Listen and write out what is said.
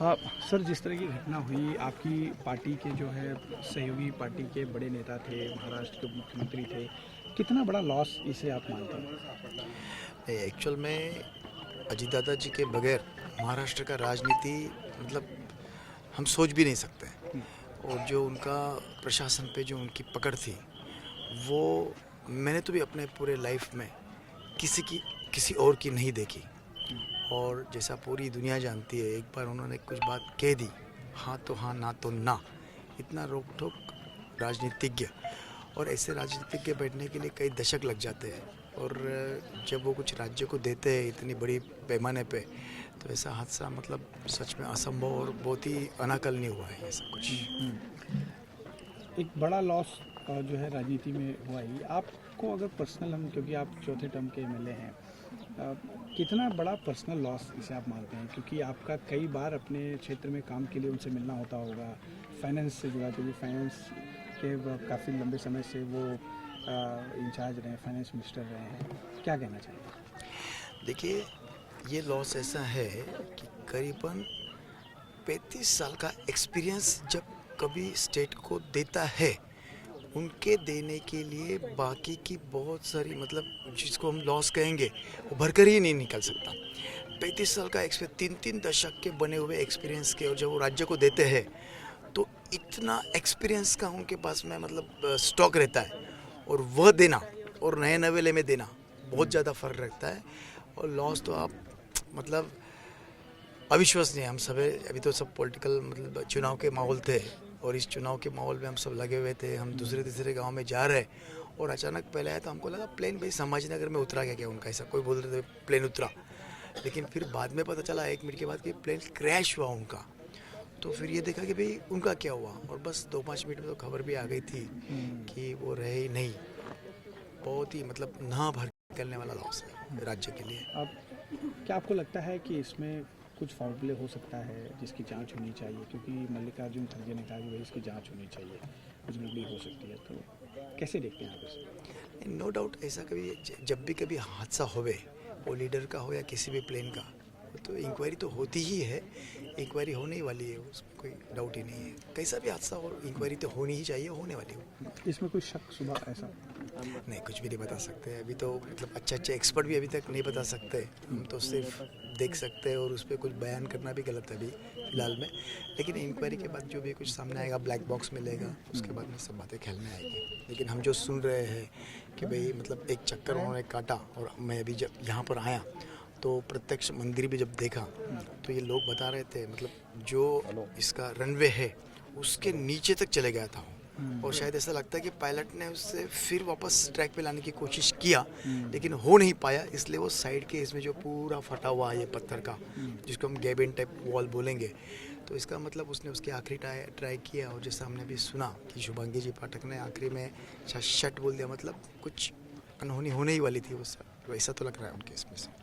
हाँ सर, जिस तरह की घटना हुई, आपकी पार्टी के जो है सहयोगी पार्टी के बड़े नेता थे, महाराष्ट्र के मुख्यमंत्री थे, कितना बड़ा लॉस इसे आप मानते हैं? एक्चुअल में अजीत दादा जी के बगैर महाराष्ट्र का राजनीति मतलब हम सोच भी नहीं सकते। और जो उनका प्रशासन पे जो उनकी पकड़ थी, वो मैंने तो भी अपने पूरे लाइफ में किसी और की नहीं देखी। और जैसा पूरी दुनिया जानती है, एक बार उन्होंने कुछ बात कह दी, हाँ तो हाँ, ना तो ना, इतना रोक टोक राजनीतिज्ञ। और ऐसे राजनीतिज्ञ बैठने के लिए कई दशक लग जाते हैं। और जब वो कुछ राज्य को देते हैं इतनी बड़ी पैमाने पे, तो ऐसा हादसा मतलब सच में असंभव और बहुत ही अनाकलनीय हुआ है ये सब कुछ। एक बड़ा लॉस जो है राजनीति में हुआ ही। आपको अगर पर्सनल, हम क्योंकि आप चौथे टर्म के एमएलए हैं, कितना बड़ा पर्सनल लॉस इसे आप मानते हैं? क्योंकि आपका कई बार अपने क्षेत्र में काम के लिए उनसे मिलना होता होगा, फाइनेंस से जुड़ा, क्योंकि फाइनेंस के काफ़ी लंबे समय से वो इंचार्ज रहे, फाइनेंस मिनिस्टर रहे हैं। क्या कहना चाहिए? देखिए, ये लॉस ऐसा है कि करीबन 35 साल का एक्सपीरियंस जब कभी स्टेट को देता है, उनके देने के लिए बाकी की बहुत सारी मतलब जिसको हम लॉस कहेंगे, वो भरकर ही नहीं निकल सकता। 35 साल का एक्सपीरियंस, 3-3 दशक के बने हुए एक्सपीरियंस के, और जब वो राज्य को देते हैं तो इतना एक्सपीरियंस का उनके पास में मतलब स्टॉक रहता है। और वह देना और नए नवेले में देना बहुत ज़्यादा फ़र्क रखता है। और लॉस तो आप मतलब अविश्वसनीय। हम सब अभी तो सब पॉलिटिकल मतलब चुनाव के माहौल थे, और इस चुनाव के माहौल में हम सब लगे हुए थे। हम दूसरे तीसरे गांव में जा रहे, और अचानक पहले आया तो हमको लगा प्लेन भाई संभाजीनगर में उतरा क्या उनका, ऐसा कोई बोल रहे थे प्लेन उतरा। लेकिन फिर बाद में पता चला 1 मिनट के बाद कि प्लेन क्रैश हुआ उनका। तो फिर ये देखा कि भाई उनका क्या हुआ, और बस 2-5 मिनट में तो खबर भी आ गई थी कि वो रहे ही नहीं। बहुत ही मतलब ना भर निकलने वाला लॉस है राज्य के लिए। अब क्या आपको लगता है कि इसमें कुछ फाउल प्ले हो सकता है जिसकी जांच होनी चाहिए? क्योंकि मल्लिकार्जुन खड़गे ने कहा कि भाई इसकी जांच होनी चाहिए, कुछ गड़बड़ी हो सकती है, तो कैसे देखते हैं आप इसे? नो डाउट ऐसा कभी जब भी कभी हादसा होवे, वो लीडर का हो या किसी भी प्लेन का, तो इंक्वायरी तो होती ही है। इंक्वायरी होने ही वाली है, उसमें कोई डाउट ही नहीं है। कैसा भी हादसा हो, इंक्वायरी तो होनी ही चाहिए, होने वाली हो। इसमें कोई शक सुबह ऐसा? नहीं, कुछ भी नहीं बता सकते अभी तो, मतलब अच्छे अच्छे एक्सपर्ट भी अभी तक नहीं बता सकते। हम तो सिर्फ देख सकते हैं, और उस पर कुछ बयान करना भी गलत है अभी फिलहाल में। लेकिन इंक्वायरी के बाद जो भी कुछ सामने आएगा, ब्लैक बॉक्स मिलेगा, उसके बाद में सब बातें खेल में आएगी। लेकिन हम जो सुन रहे हैं कि भाई मतलब एक चक्कर उन्होंने काटा, और मैं अभी जब यहाँ पर आया तो प्रत्यक्ष मंदिर भी जब देखा, तो ये लोग बता रहे थे मतलब जो इसका रनवे है उसके नीचे तक चले गया था वो। और शायद ऐसा लगता है कि पायलट ने उससे फिर वापस ट्रैक पे लाने की कोशिश किया, लेकिन हो नहीं पाया। इसलिए वो साइड के इसमें जो पूरा फटा हुआ है ये पत्थर का, जिसको हम गैबिन टाइप वॉल बोलेंगे, तो इसका मतलब उसने उसकी आखिरी ट्राई किया। और जैसा हमने अभी सुना कि शुभांगी जी पाठक ने आखिरी में शट बोल दिया, मतलब कुछ अनहोनी होने ही वाली थी, वो वैसा तो लग रहा है उनके इसमें से।